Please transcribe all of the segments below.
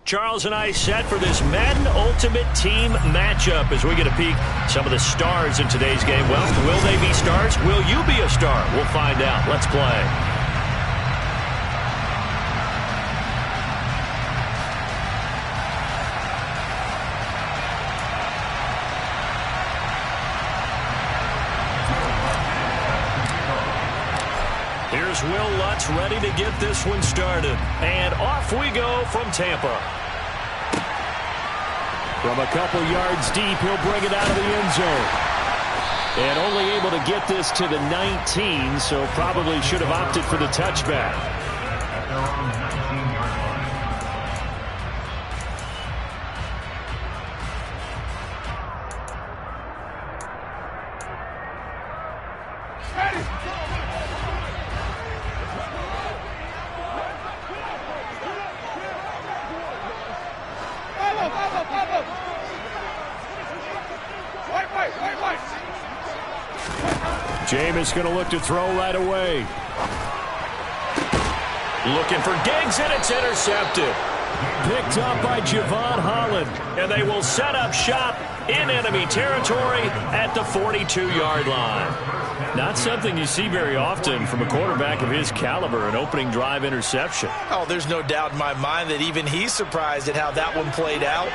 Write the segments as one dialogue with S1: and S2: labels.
S1: Charles and I set for this Madden Ultimate Team matchup as we get a peek some of the stars in today's game. Well, will they be stars? Will you be a star? We'll find out. Let's play. Here's Will Lutz ready to get this one started. And off we go from Tampa. From a couple yards deep, he'll bring it out of the end zone. And only able to get this to the 19, so probably should have opted for the touchback. Jameis going to look to throw right away. Looking for Diggs, and it's intercepted. Picked up by Javon Holland. And they will set up shop in enemy territory at the 42-yard line. Not something you see very often from a quarterback of his caliber, an opening drive interception.
S2: Oh, there's no doubt in my mind that even he's surprised at how that one played out.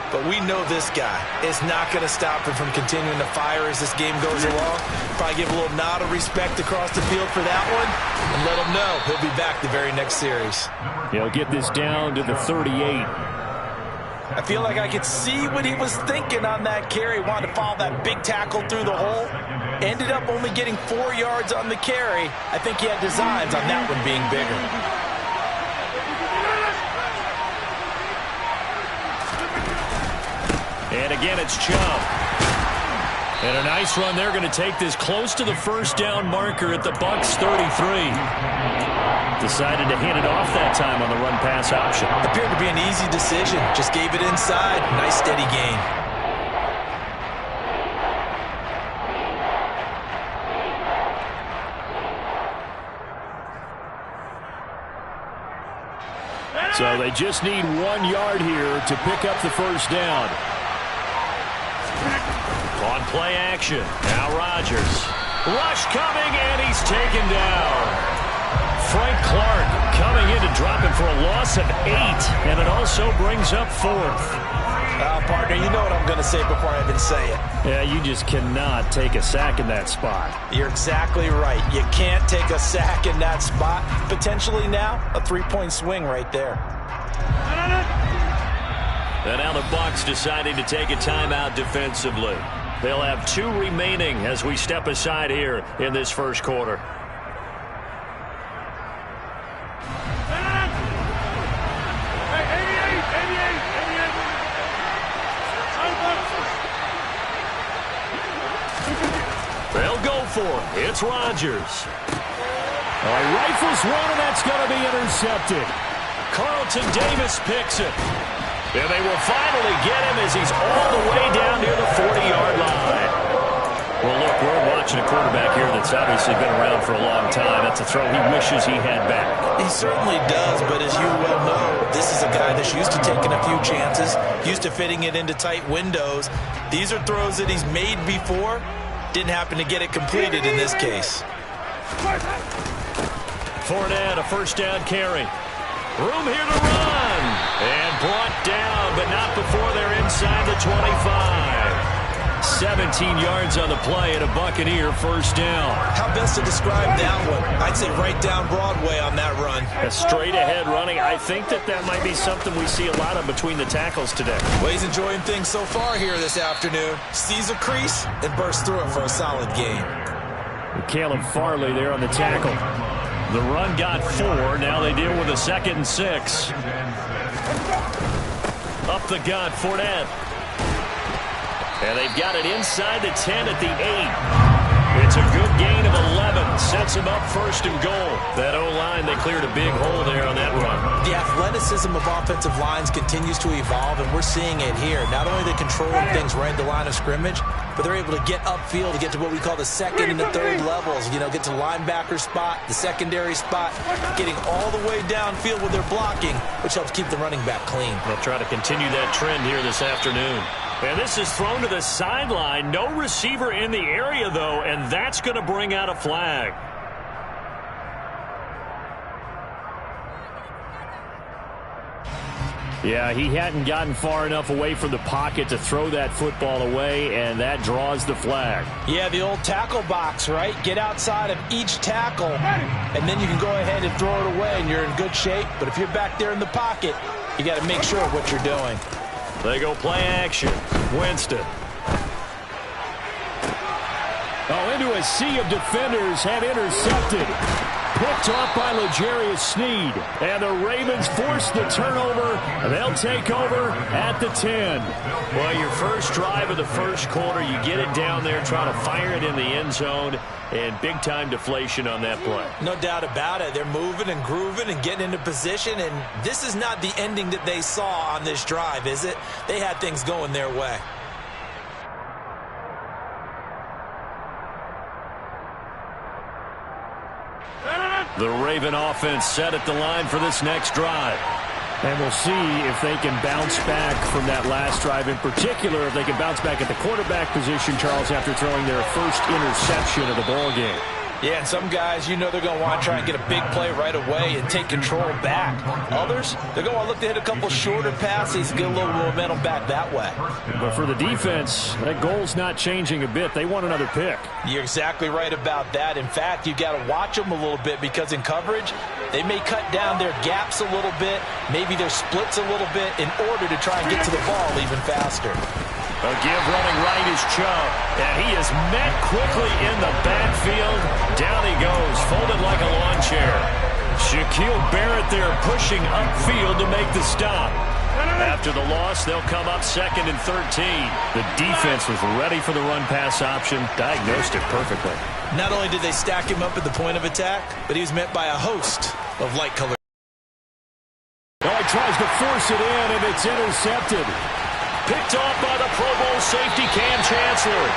S2: But we know this guy is not going to stop him from continuing to fire as this game goes along. Probably give a little nod of respect across the field for that one and let him know he'll be back the very next series.
S1: He'll get this down to the 38.
S2: I feel like I could see what he was thinking on that carry. Wanted to follow that big tackle through the hole. Ended up only getting 4 yards on the carry. I think he had designs on that one being bigger.
S1: And again, it's Chubb. And a nice run. They're going to take this close to the first down marker at the Bucs 33. Decided to hand it off that time on the run-pass option.
S2: Appeared to be an easy decision. Just gave it inside. Nice steady gain.
S1: So they just need 1 yard here to pick up the first down. On play action. Now Rodgers. Rush coming, and he's taken down. Frank Clark coming in to drop him for a loss of 8, and it also brings up 4th.
S2: Partner, you know what I'm going to say before I even say it.
S1: Yeah, you just cannot take a sack in that spot.
S2: You're exactly right. You can't take a sack in that spot. Potentially now, a 3-point swing right there.
S1: And now the Bucs deciding to take a timeout defensively. They'll have 2 remaining as we step aside here in this first quarter. They'll go for it. It's Rodgers. He rifles one, and that's going to be intercepted. Carlton Davis picks it. And they will finally get him as he's all the way down near the 40-yard line. Well, look, we're watching a quarterback here that's obviously been around for a long time. That's a throw he wishes he had back.
S2: He certainly does, but as you well know, this is a guy that's used to taking a few chances, used to fitting it into tight windows. These are throws that he's made before. Didn't happen to get it completed in this case.
S1: Fournette, a first down carry. Room here to run. And brought down, but not before they're inside the 25. 17 yards on the play and a Buccaneer first down.
S2: How best to describe that one? I'd say right down Broadway on that run.
S1: A straight ahead running. I think that might be something we see a lot of between the tackles today.
S2: Well, he's enjoying things so far here this afternoon. Sees a crease and bursts through it for a solid gain.
S1: Caleb Farley there on the tackle. The run got 4. Now they deal with a 2nd and 6. Up the gut, Fournette. And they've got it inside the 10 at the 8. It's a good gain of 11. Sets him up 1st and goal. That O-line, they cleared a big hole there on that run.
S2: The athleticism of offensive lines continues to evolve, and we're seeing it here. Not only are they controlling things right at the line of scrimmage, but they're able to get upfield to get to what we call the second and the third levels. You know, get to the linebacker spot, the secondary spot, getting all the way downfield with their blocking, which helps keep the running back clean.
S1: They'll try to continue that trend here this afternoon. And this is thrown to the sideline. No receiver in the area, though, and that's going to bring out a flag. Yeah, he hadn't gotten far enough away from the pocket to throw that football away, and that draws the flag.
S2: Yeah, the old tackle box, right? Get outside of each tackle, and then you can go ahead and throw it away, and you're in good shape. But if you're back there in the pocket, you got to make sure of what you're doing.
S1: They go play action. Winston. Oh, into a sea of defenders, and intercepted. Picked off by L'Jarius Sneed. And the Ravens force the turnover. They'll take over at the 10. Well, your first drive of the first quarter, you get it down there, try to fire it in the end zone, and big-time deflation on that play.
S2: No doubt about it. They're moving and grooving and getting into position, and this is not the ending that they saw on this drive, is it? They had things going their way.
S1: The Raven offense set at the line for this next drive. And we'll see if they can bounce back from that last drive. In particular, if they can bounce back at the quarterback position, Charles, after throwing their first interception of the ballgame.
S2: Yeah, and some guys, you know they're going to want to try and get a big play right away and take control back. Others, they're going to want to look to hit a couple shorter passes, get a little momentum back that way.
S1: But for the defense, that goal's not changing a bit. They want another pick.
S2: You're exactly right about that. In fact, you've got to watch them a little bit because in coverage, they may cut down their gaps a little bit, maybe their splits a little bit in order to try and get to the ball even faster.
S1: A give running right is Chubb, and he is met quickly in the backfield. Down he goes, folded like a lawn chair. Shaquille Barrett there pushing upfield to make the stop. After the loss, they'll come up 2nd and 13. The defense was ready for the run-pass option, diagnosed it perfectly.
S2: Not only did they stack him up at the point of attack, but he was met by a host of light-colored.
S1: Oh, he tries to force it in, and it's intercepted. Picked off by the Pro Bowl safety, Cam Chancellor.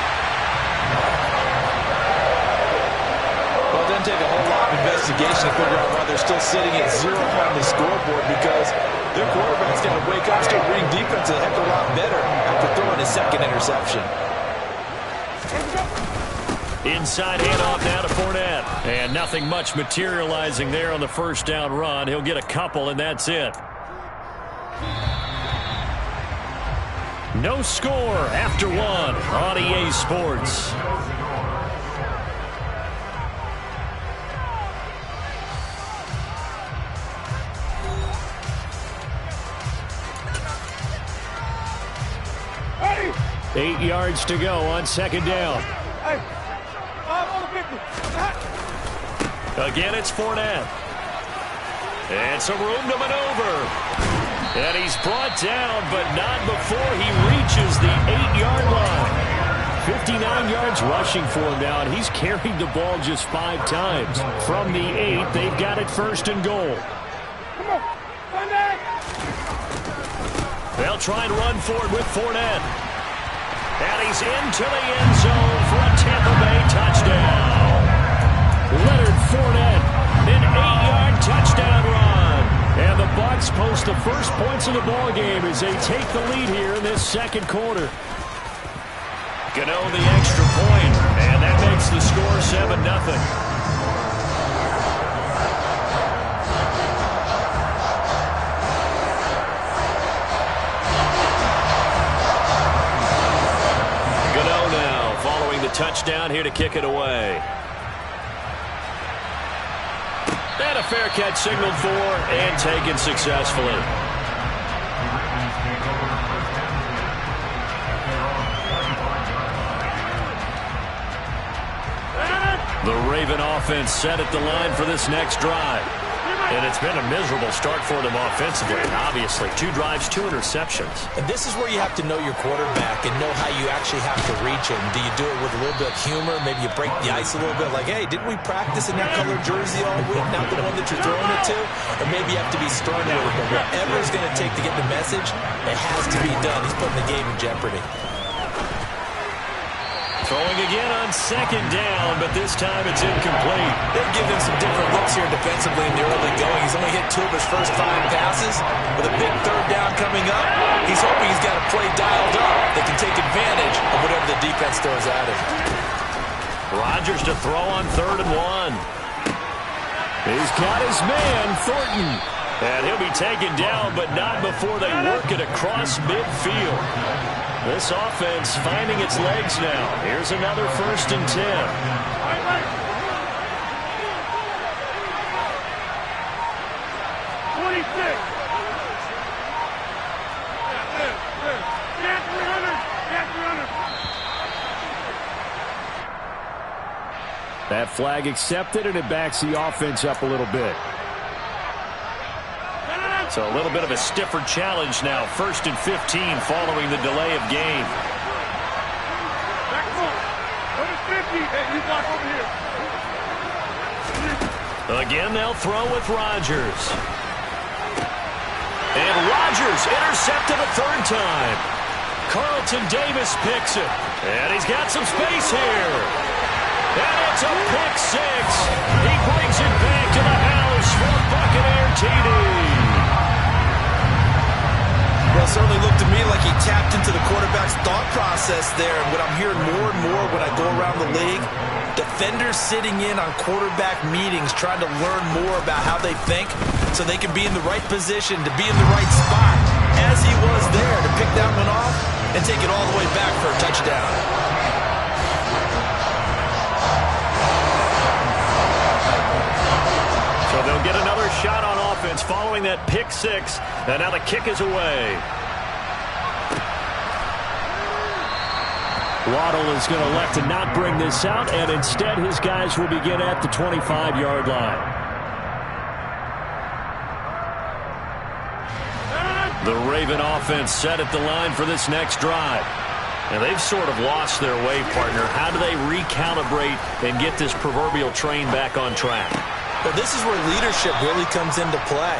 S2: Well, it doesn't take a whole lot of investigation to figure out why they're still sitting at 0 on the scoreboard, because their quarterback's got to wake up, start reading defense a heck of a lot better after throwing his second interception.
S1: Inside handoff now to Fournette. And nothing much materializing there on the first down run. He'll get a couple, and that's it. No score after 1 on EA Sports. Hey. 8 yards to go on 2nd down. Hey. Again, it's Fournette. And some room to maneuver. And he's brought down, but not before he reaches the 8-yard line. 59 yards rushing for him now, and he's carried the ball just 5 times. From the 8, they've got it 1st and goal. Come on, they'll try and run for it with Fournette. And he's into the end zone for a Tampa Bay touchdown. Leonard Fournette, an 8-yard touchdown run. And the Bucs post the first points of the ball game as they take the lead here in this 2nd quarter. Gano the extra point, and that makes the score 7-0. Gano now following the touchdown here to kick it away. And a fair catch signaled for and taken successfully. The Raven offense set at the line for this next drive. And it's been a miserable start for them offensively. And obviously, 2 drives, 2 interceptions.
S2: And this is where you have to know your quarterback and know how you actually have to reach him. Do you do it with a little bit of humor? Maybe you break the ice a little bit like, hey, didn't we practice in that colored jersey all week? Not the one that you're throwing it to? Or maybe you have to be stern with it. But whatever it's going to take to get the message, it has to be done. He's putting the game in jeopardy.
S1: Throwing again on 2nd down, but this time it's incomplete.
S2: They've given him some different looks here defensively in the early going. He's only hit 2 of his first 5 passes. With a big 3rd down coming up, he's hoping he's got a play dialed up that can take advantage of whatever the defense throws at him.
S1: Rodgers to throw on 3rd and 1. He's got his man, Thornton. And he'll be taken down, but not before they work it across midfield. This offense finding its legs now. Here's another 1st and 10.
S3: 26.
S1: That flag accepted, and it backs the offense up a little bit. So a little bit of a stiffer challenge now. 1st and 15 following the delay of game.
S3: Back foot. Go to 50. Hey, you block over here.
S1: Again, they'll throw with Rodgers. And Rodgers intercepted a 3rd time. Carlton Davis picks it. And he's got some space here. And it's a pick 6. He brings it back to the house for a Buccaneer TD.
S2: Well, it certainly looked to me like he tapped into the quarterback's thought process there. And what I'm hearing more and more when I go around the league, defenders sitting in on quarterback meetings trying to learn more about how they think so they can be in the right position to be in the right spot, as he was there to pick that one off and take it all the way back for a touchdown.
S1: So they'll get another shot on offense following that pick 6. And now the kick is away. Waddle is going to elect to not bring this out, and instead his guys will begin at the 25-yard line. The Raven offense set at the line for this next drive. And they've sort of lost their way, partner. How do they recalibrate and get this proverbial train back on track?
S2: Well, this is where leadership really comes into play.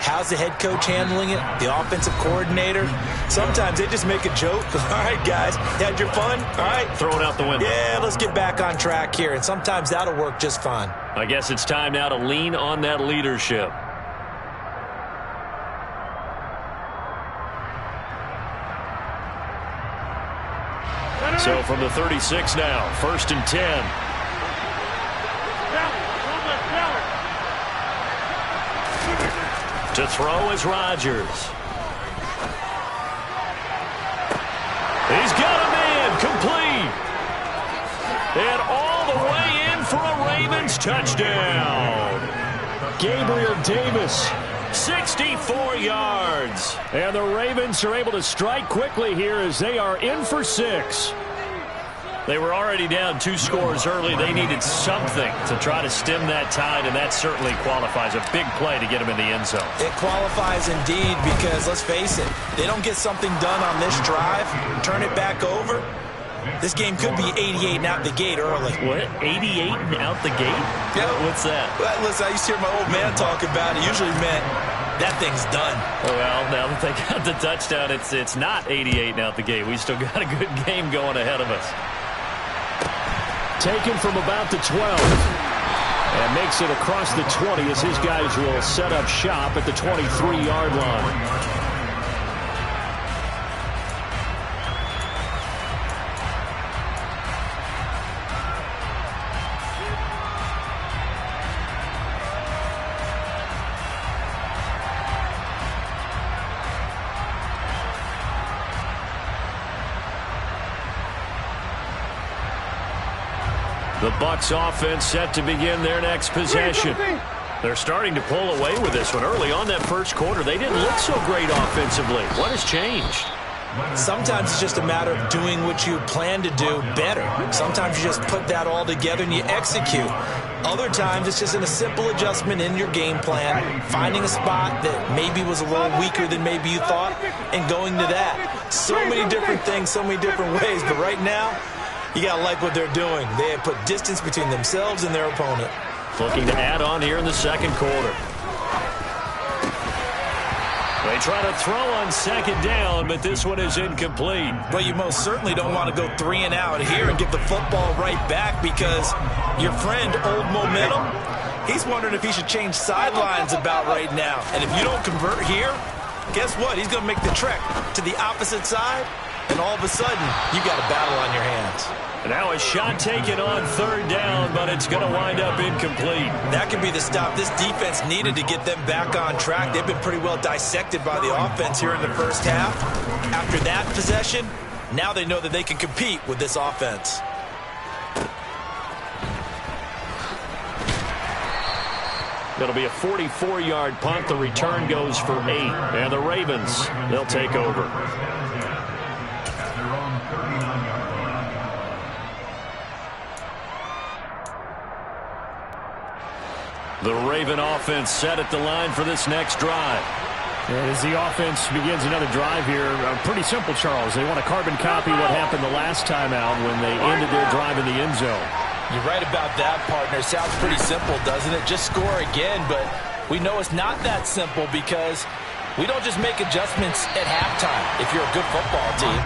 S2: How's the head coach handling it? The offensive coordinator? Sometimes they just make a joke. All right, guys, you had your fun? All right.
S1: Throw it out the window.
S2: Yeah, let's get back on track here. And sometimes that'll work just fine.
S1: I guess it's time now to lean on that leadership. So from the 36 now, 1st and 10. To throw is Rodgers. He's got a man complete. And all the way in for a Ravens touchdown. Gabriel Davis, 64 yards. And the Ravens are able to strike quickly here as they are in for 6. They were already down 2 scores early. They needed something to try to stem that tide, and that certainly qualifies. A big play to get them in the end zone.
S2: It qualifies indeed because, let's face it, they don't get something done on this drive, turn it back over, this game could be 88 and out the gate early.
S1: What? 88 and out the gate?
S2: Yeah.
S1: What's that?
S2: Well, listen, I used to hear my old man talk about it. Usually meant that thing's done.
S1: Well, now that they got the touchdown, it's not 88 and out the gate. We still got a good game going ahead of us. Taken from about the 12. And makes it across the 20 as his guys will set up shop at the 23-yard line. The Bucs offense set to begin their next possession. They're starting to pull away with this one. Early on that first quarter, they didn't look so great offensively. What has changed?
S2: Sometimes it's just a matter of doing what you plan to do better. Sometimes you just put that all together and you execute. Other times it's just in a simple adjustment in your game plan, finding a spot that maybe was a little weaker than maybe you thought, and going to that. So many different things, so many different ways, but right now, you got to like what they're doing. They have put distance between themselves and their opponent.
S1: Looking to add on here in the second quarter. They try to throw on second down, but this one is incomplete.
S2: But you most certainly don't want to go 3 and out here and get the football right back, because your friend, Old Momentum, he's wondering if he should change sidelines about right now. And if you don't convert here, guess what? He's going to make the trek to the opposite side, and all of a sudden, you got a battle on your hands.
S1: And now a shot taken on third down, but it's going to wind up incomplete.
S2: That could be the stop this defense needed to get them back on track. They've been pretty well dissected by the offense here in the first half. After that possession, now they know that they can compete with this offense.
S1: It'll be a 44-yard punt. The return goes for 8. And the Ravens, they'll take over. The Raven offense set at the line for this next drive.
S4: And as the offense begins another drive here, pretty simple, Charles. They want to carbon copy what happened the last time out when they ended their drive in the end zone.
S2: You're right about that, partner. Sounds pretty simple, doesn't it? Just score again, but we know it's not that simple, because we don't just make adjustments at halftime if you're a good football team.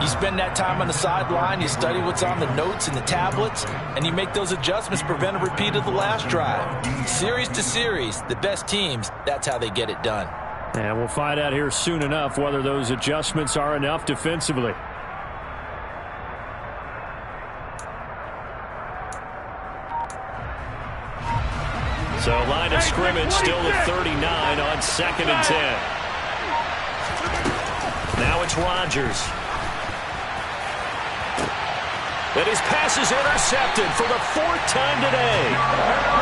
S2: You spend that time on the sideline, you study what's on the notes and the tablets, and you make those adjustments, prevent a repeat of the last drive. Series to series, the best teams, that's how they get it done.
S4: And we'll find out here soon enough whether those adjustments are enough defensively.
S1: So line of scrimmage still at 39 on 2nd and 10. Now it's Rodgers. And his pass is intercepted for the 4th time today.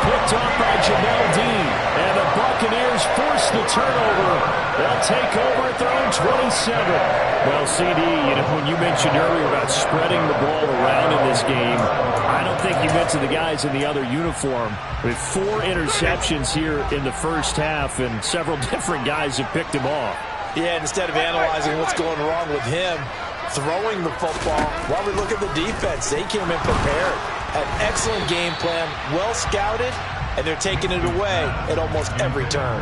S1: Picked off by Jamel Dean. And the Buccaneers force the turnover. They'll take over at their own 27.
S4: Well, CD, when you mentioned earlier about spreading the ball around in this game, I don't think you mentioned the guys in the other uniform. With 4 interceptions here in the first half, and several different guys have picked him off.
S2: Yeah, instead of analyzing what's going wrong with him, throwing the football, while we look at the defense, they came in prepared. An excellent game plan, well scouted, and they're taking it away at almost every turn.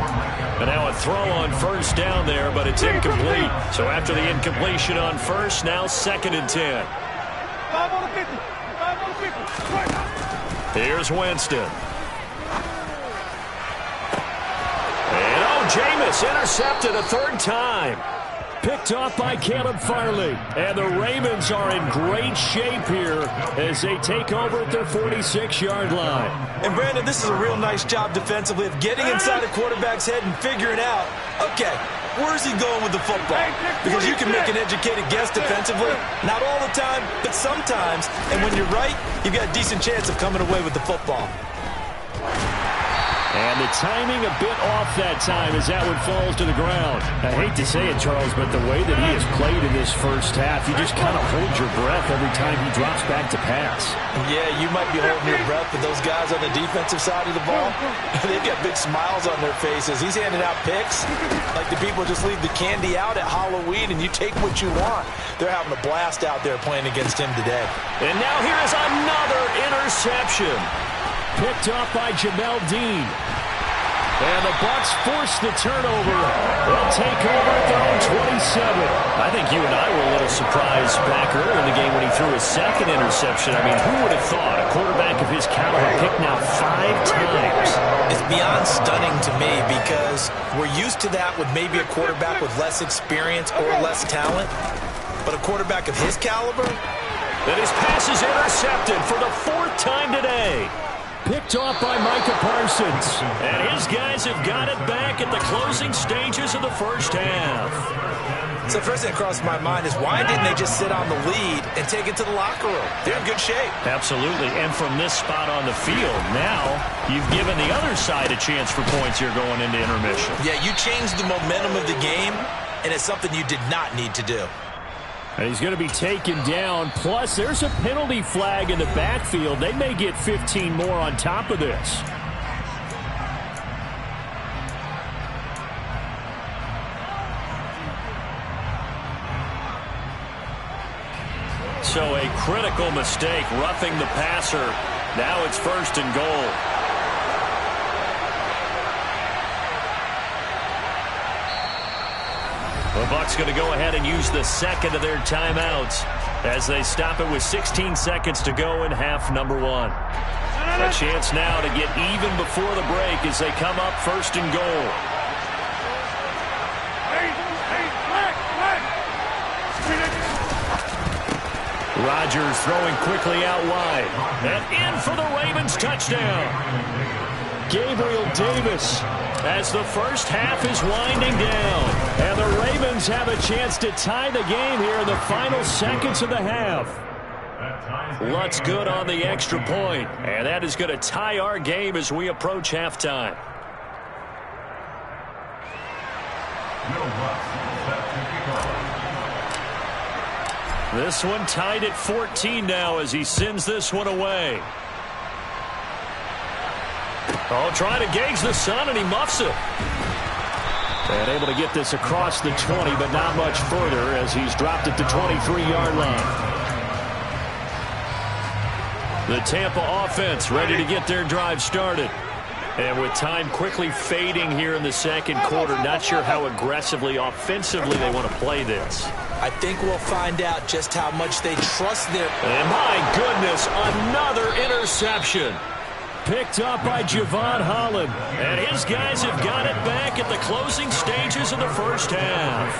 S1: And now a throw on first down there, but it's incomplete. So after the incompletion on first, now 2nd and 10. Here's Winston. And Jameis intercepted a 3rd time. Picked off by Caleb Farley. And the Ravens are in great shape here as they take over at their 46-yard line.
S2: And, Brandon, this is a real nice job defensively of getting inside a quarterback's head and figuring out, okay, where's he going with the football? Because you can make an educated guess defensively. Not all the time, but sometimes. And when you're right, you've got a decent chance of coming away with the football.
S4: And the timing a bit off that time as that one falls to the ground. I hate to say it, Charles, but the way that he has played in this first half, you just kind of hold your breath every time he drops back to pass.
S2: Yeah, you might be holding your breath, but those guys on the defensive side of the ball, they've got big smiles on their faces. He's handing out picks like the people just leave the candy out at Halloween and you take what you want. They're having a blast out there playing against him today.
S1: And now here's another interception. Picked off by Jamel Dean. And the Bucs force the turnover. They'll take over at their own 27.
S4: I think you and I were a little surprised back earlier in the game when he threw his 2nd interception. I mean, who would have thought a quarterback of his caliber picked now 5 times?
S2: It's beyond stunning to me, because we're used to that with maybe a quarterback with less experience or less talent. But a quarterback of his caliber?
S1: And his pass is intercepted for the 4th time today. Picked off by Micah Parsons. And his guys have got it back at the closing stages of the first half.
S2: So the first thing that crossed my mind is, why didn't they just sit on the lead and take it to the locker room? They're in good shape.
S1: Absolutely. And from this spot on the field, now you've given the other side a chance for points here going into intermission.
S2: Yeah, you changed the momentum of the game, and it's something you did not need to do.
S4: And he's going to be taken down. Plus, there's a penalty flag in the backfield. They may get 15 more on top of this. So a critical mistake, roughing the passer. Now it's 1st and goal. The Bucs going to go ahead and use the second of their timeouts as they stop it with 16 seconds to go in half number 1. A chance now to get even before the break as they come up 1st and goal. Rodgers throwing quickly out wide. And in for the Ravens touchdown. Gabriel Davis as the first half is winding down. And the Ravens have a chance to tie the game here in the final seconds of the half. Lutz good on the extra point. And that is going to tie our game as we approach halftime. This one tied at 14 now as he sends this one away. Oh, trying to gauge the sun, and he muffs it. And able to get this across the 20, but not much further as he's dropped at the 23-yard line. The Tampa offense ready to get their drive started. And with time quickly fading here in the second quarter, not sure how aggressively, offensively they want to play this.
S2: I think we'll find out just how much they trust their...
S1: And my goodness, another interception.
S4: Picked up by Javon Holland.
S1: And his guys have got it back at the closing stages of the first half.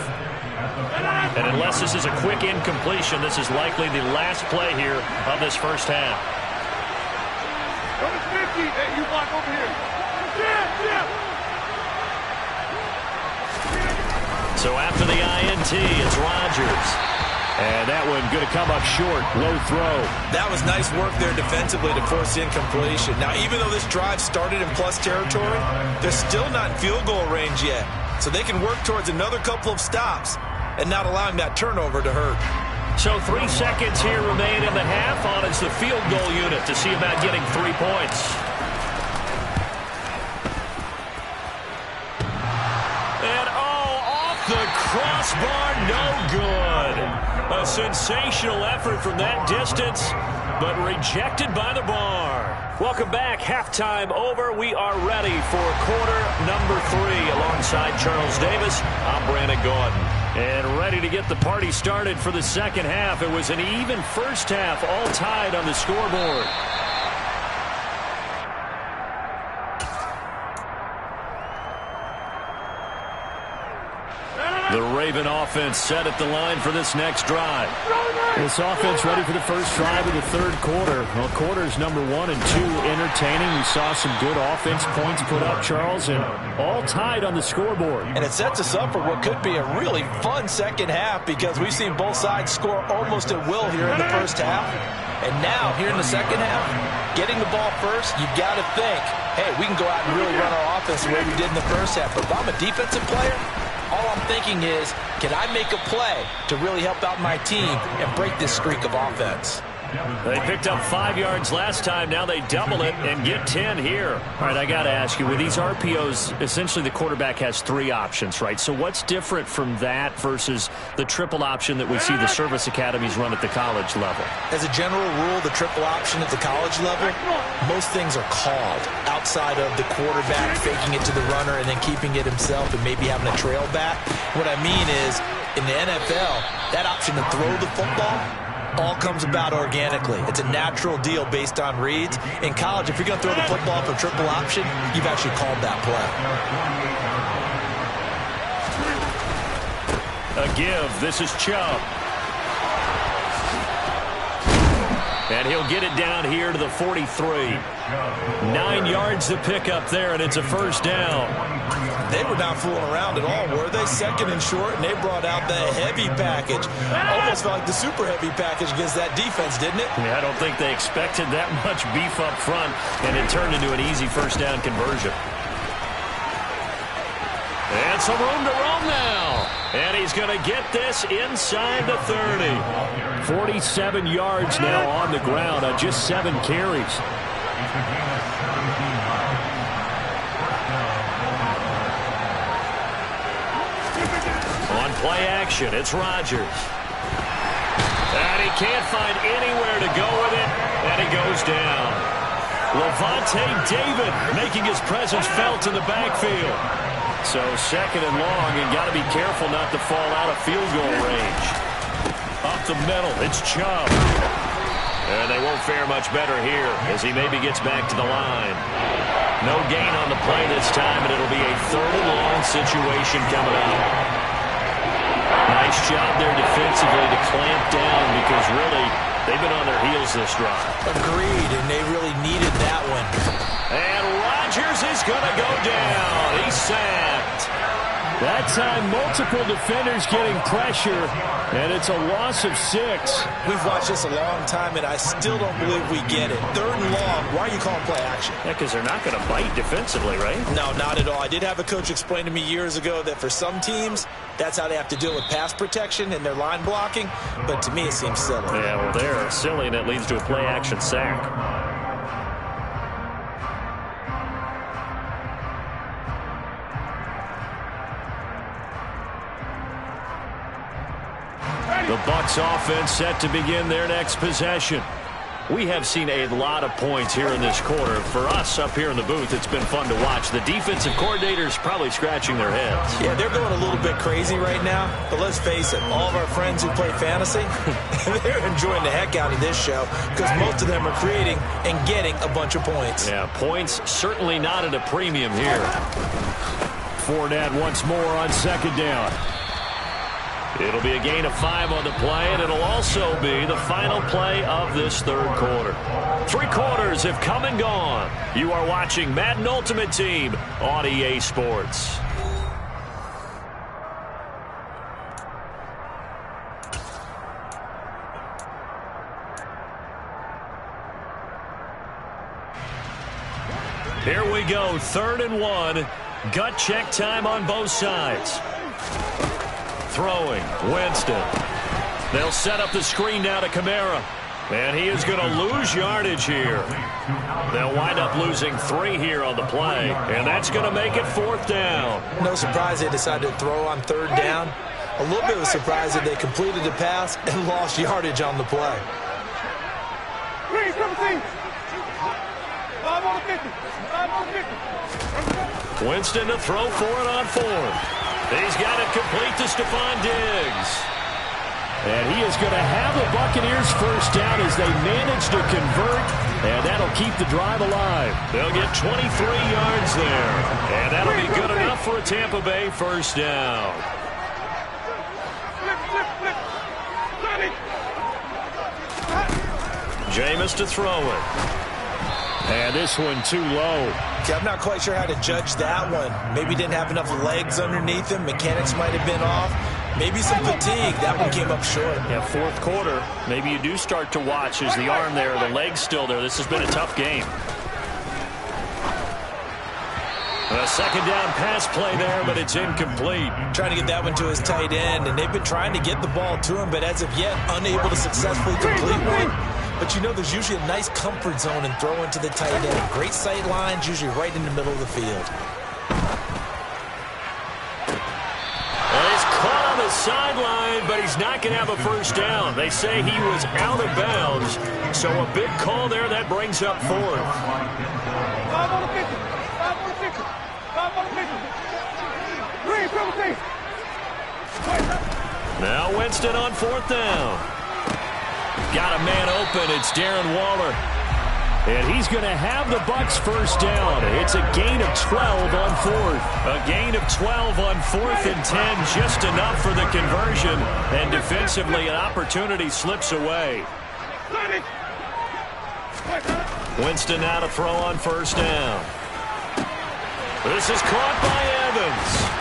S1: And unless this is a quick incompletion, this is likely the last play here of this first half.
S3: Hey, you block over here.
S1: So after the INT, it's Rodgers.
S4: And that one going to come up short. Low throw.
S2: That was nice work there defensively to force incompletion. Now, even though this drive started in plus territory, they're still not in field goal range yet. So they can work towards another couple of stops and not allowing that turnover to hurt.
S1: So 3 seconds here remain in the half. On is the field goal unit to see about getting 3 points. And off the crossbar, no good. A sensational effort from that distance, but rejected by the bar. Welcome back. Halftime over. We are ready for quarter number 3. Alongside Charles Davis, I'm Brandon Gordon. And ready to get the party started for the second half. It was an even first half, all tied on the scoreboard. The Raven offense set at the line for this next drive.
S4: This offense ready for the first drive of the third quarter. Well, quarters number 1 and 2 entertaining. We saw some good offense points put up, Charles, and all tied on the scoreboard.
S2: And it sets us up for what could be a really fun second half because we've seen both sides score almost at will here in the first half. And now, here in the second half, getting the ball first, you've got to think, hey, we can go out and really run our offense the way we did in the first half. But if I'm a defensive player, all I'm thinking is, can I make a play to really help out my team and break this streak of offense?
S1: They picked up 5 yards last time. Now they double it and get 10 here.
S4: All right, I got to ask you, with these RPOs, essentially the quarterback has 3 options, right? So what's different from that versus the triple option that we see the service academies run at the college level?
S2: As a general rule, the triple option at the college level, most things are called outside of the quarterback faking it to the runner and then keeping it himself and maybe having a trail back. What I mean is, in the NFL, that option to throw the football all comes about organically. It's a natural deal based on reads. In college, if you're going to throw the football for triple option, you've actually called that
S1: A
S2: play.
S1: give. This is Chubb. And he'll get it down here to the 43. 9 yards to pick up there, and it's a first down.
S2: They were not fooling around at all, were they? Second and short, and they brought out the heavy package. Almost felt like the super heavy package against that defense, didn't it?
S1: Yeah, I don't think they expected that much beef up front, and it turned into an easy first down conversion. And some room to roam now. And he's going to get this inside the 30.
S4: 47 yards now on the ground on just 7 carries.
S1: On play action, it's Rodgers. And he can't find anywhere to go with it, and he goes down. Levante David making his presence felt in the backfield.
S4: So 2nd and long, and got to be careful not to fall out of field goal range.
S1: Up the middle, it's Chubb. And they won't fare much better here as he maybe gets back to the line. No gain on the play this time, and it'll be a 3rd and long situation coming up. Nice job there defensively to clamp down because really they've been on their heels this drive.
S2: Agreed, and they really needed that one.
S1: And Rodgers is going to go down. He's sacked.
S4: That time, multiple defenders getting pressure, and it's a loss of 6.
S2: We've watched this a long time, and I still don't believe we get it. 3rd and long, why are you calling play action?
S4: Yeah, because they're not going to bite defensively, right?
S2: No, not at all. I did have a coach explain to me years ago that for some teams, that's how they have to deal with pass protection and their line blocking, but to me it seems silly.
S4: Yeah, well, they're silly, and it leads to a play action sack.
S1: The Bucs offense set to begin their next possession. We have seen a lot of points here in this quarter. For us up here in the booth, it's been fun to watch. The defensive coordinators probably scratching their heads.
S2: Yeah, they're going a little bit crazy right now, but let's face it, all of our friends who play fantasy, they're enjoying the heck out of this show because most of them are creating and getting a bunch of points.
S1: Yeah, points certainly not at a premium here.
S4: Fournette once more on 2nd down.
S1: It'll be a gain of 5 on the play, and it'll also be the final play of this 3rd quarter. 3 quarters have come and gone. You are watching Madden Ultimate Team on EA Sports. Here we go, 3rd and 1. Gut check time on both sides. Throwing, Winston. They'll set up the screen now to Kamara. And he is going to lose yardage here. They'll wind up losing 3 here on the play. And that's going to make it 4th down.
S2: No surprise they decided to throw on 3rd down. A little bit of a surprise that they completed the pass and lost yardage on the play.
S1: Winston to throw for it on 4th. He's got it complete to Stephon Diggs.
S4: And he is going to have the Buccaneers 1st down as they manage to convert, and that'll keep the drive alive.
S1: They'll get 23 yards there, and that'll be good enough for a Tampa Bay 1st down. Jameis to throw it.
S4: And this one too low.
S2: Okay, I'm not quite sure how to judge that one. Maybe didn't have enough legs underneath him. Mechanics might have been off. Maybe some fatigue. That one came up short.
S4: Yeah, 4th quarter. Maybe you do start to watch. Is the arm there, the leg's still there. This has been a tough game.
S1: A 2nd down pass play there, but it's incomplete.
S2: Trying to get that one to his tight end, and they've been trying to get the ball to him, but as of yet, unable to successfully complete one. But you know there's usually a nice comfort zone in throwing to the tight end. Great sight lines, usually right in the middle of the field.
S1: Well, he's caught on the sideline, but he's not going to have a 1st down. They say he was out of bounds, so a big call there that brings up 4th. Now Winston on 4th down. Got a man open. It's Darren Waller.
S4: And he's going to have the Bucs 1st down. It's a gain of 12 on 4th.
S1: A gain of 12 on 4th and 10, just enough for the conversion. And defensively, an opportunity slips away. Winston now to throw on 1st down. This is caught by Evans.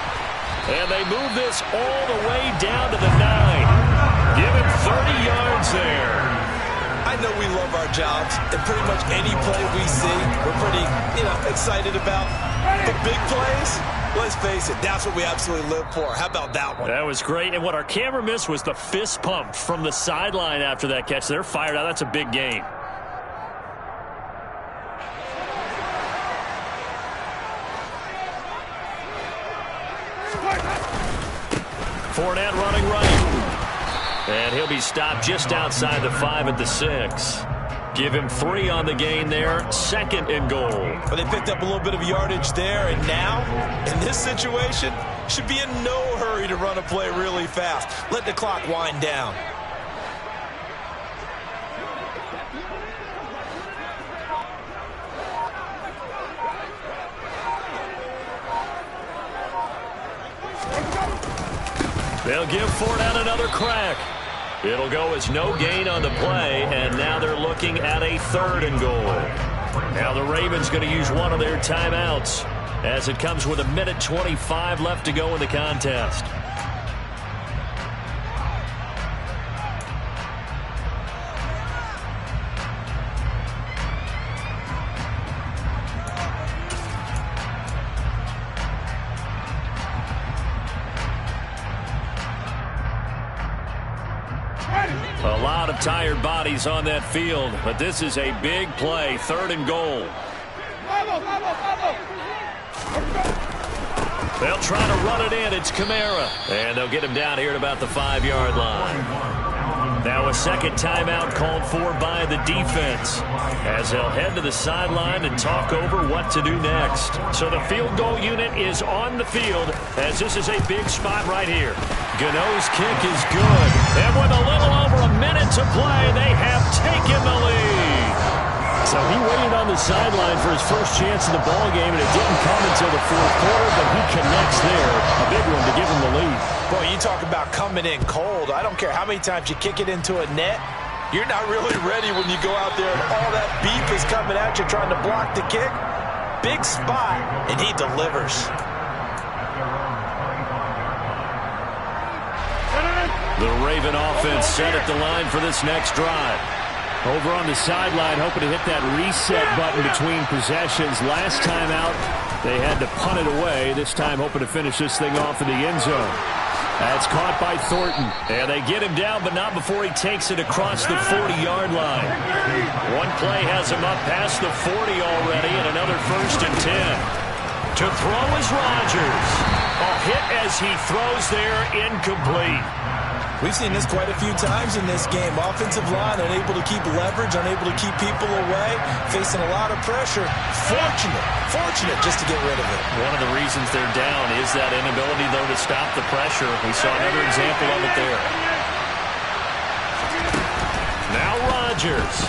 S1: And they move this all the way down to the 9. Give him 30 yards there.
S2: I know we love our jobs, and pretty much any play we see, we're pretty, excited about. The big plays, let's face it, that's what we absolutely live for. How about that one?
S4: That was great, and what our camera missed was the fist pump from the sideline after that catch. They're fired out. That's a big game. Fournette running right. And he'll be stopped just outside the 5 at the 6. Give him 3 on the gain there. 2nd and goal.
S2: Well, they picked up a little bit of yardage there, and now, in this situation, should be in no hurry to run a play really fast. Let the clock wind down.
S1: They'll give Fournette another crack. It'll go as no gain on the play, and now they're looking at a 3rd and goal. Now the Ravens going to use one of their timeouts as it comes with 1:25 left to go in the contest. A lot of tired bodies on that field, but this is a big play. 3rd and goal. They'll try to run it in. It's Kamara. And they'll get him down here at about the 5-yard line. Now a second timeout called for by the defense as they'll head to the sideline and talk over what to do next. So the field goal unit is on the field as this is a big spot right here. Gano's kick is good. And with a little over a minute to play, they have taken the lead. So he waited on the sideline for his first chance in the ball game, and it didn't come until the 4th quarter, but he connects there. A big one to give him the lead.
S2: Boy, you talk about coming in cold. I don't care how many times you kick it into a net. You're not really ready when you go out there and all that beef is coming at you trying to block the kick. Big spot, and he delivers.
S1: The Raven offense set at the line for this next drive.
S4: Over on the sideline, hoping to hit that reset button between possessions. Last time out, they had to punt it away. This time, hoping to finish this thing off in the end zone. That's caught by Thornton. And they get him down, but not before he takes it across the 40-yard line. One play has him up past the 40 already, and another 1st and 10. To throw is Rodgers. A hit as he throws there, incomplete.
S2: We've seen this quite a few times in this game. Offensive line unable to keep leverage, unable to keep people away, facing a lot of pressure. Fortunate just to get rid of it.
S1: One of the reasons they're down is that inability, though, to stop the pressure. We saw another example of it there. Now Rodgers.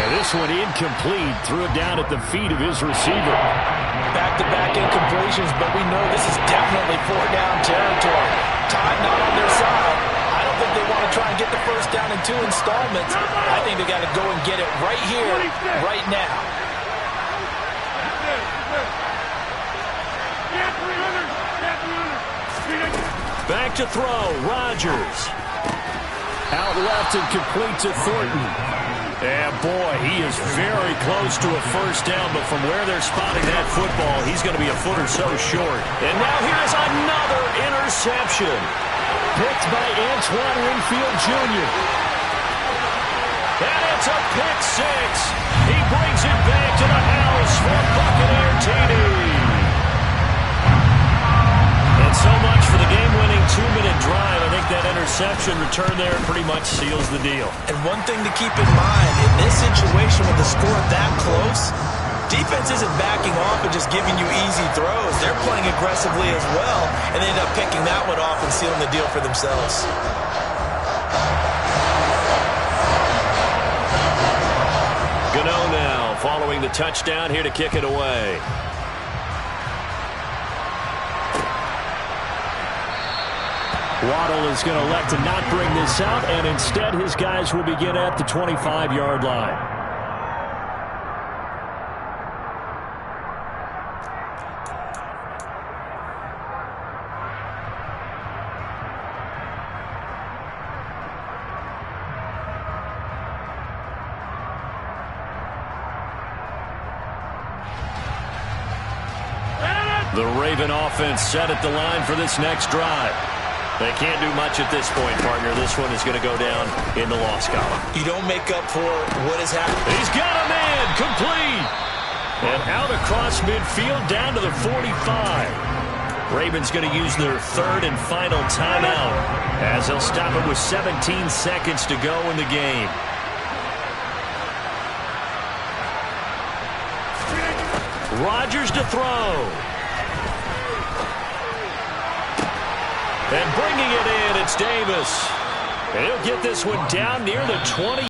S1: And this one incomplete. Threw it down at the feet of his receiver.
S2: Back-to-back incompletions, but we know this is definitely 4-down territory. Time not on their side. I don't think they want to try and get the first down in 2 installments. I think they got to go and get it right here, right now.
S1: Back to throw, Rodgers.
S4: Out left and complete to Thornton.
S1: And boy, he is very close to a first down, but from where they're spotting that football, he's going to be a foot or so short. And now here's another interception.
S4: Picked by Antoine Winfield Jr.
S1: And it's a pick 6. He brings it back to the house for Buccaneer TD. And so much for the game-winning 2-minute drive. I think that interception return there pretty much seals the deal.
S2: And one thing to keep in mind, in this situation with the score that close, defense isn't backing off and just giving you easy throws. They're playing aggressively as well, and they end up picking that one off and sealing the deal for themselves.
S1: Gano now following the touchdown here to kick it away.
S4: Waddle is going to elect to not bring this out, and instead his guys will begin at the 25-yard line.
S1: The Raven offense set at the line for this next drive. They can't do much at this point, partner. This one is going to go down in the loss column.
S2: You don't make up for what has happened.
S1: He's got a man, complete. And out across midfield down to the 45. Ravens going to use their third and final timeout as they'll stop it with 17 seconds to go in the game. Rodgers to throw. And bringing it in, it's Davis. And he'll get this one down near the 20.